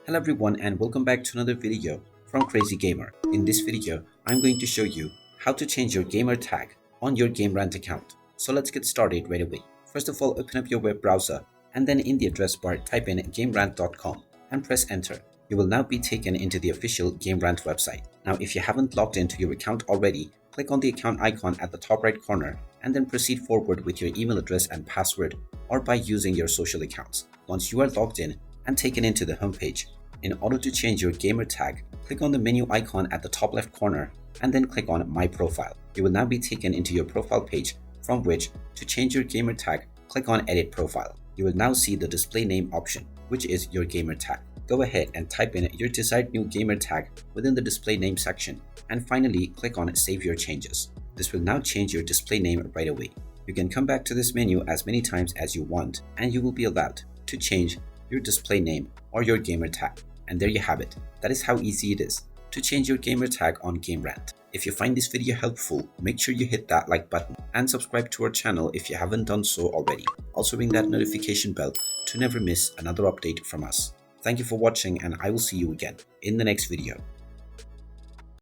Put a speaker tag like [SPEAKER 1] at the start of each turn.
[SPEAKER 1] Hello everyone and welcome back to another video from Crazy Gamer. In this video, I'm going to show you how to change your gamer tag on your Gamerant account. So let's get started right away. First of all, open up your web browser and then in the address bar type in gamerant.com and press enter. You will now be taken into the official Gamerant website. Now if you haven't logged into your account already, click on the account icon at the top right corner and then proceed forward with your email address and password or by using your social accounts. Once you are logged in and taken into the homepage, in order to change your gamer tag, click on the menu icon at the top left corner and then click on My Profile. You will now be taken into your profile page, from which, to change your gamer tag, click on Edit Profile. You will now see the display name option, which is your gamer tag. Go ahead and type in your desired new gamer tag within the display name section and finally click on Save Your Changes. This will now change your display name right away. You can come back to this menu as many times as you want and you will be allowed to change your display name or your gamer tag. And there you have it. That is how easy it is to change your gamer tag on Gamerant. If you find this video helpful, make sure you hit that like button and subscribe to our channel if you haven't done so already. Also ring that notification bell to never miss another update from us. Thank you for watching and I will see you again in the next video.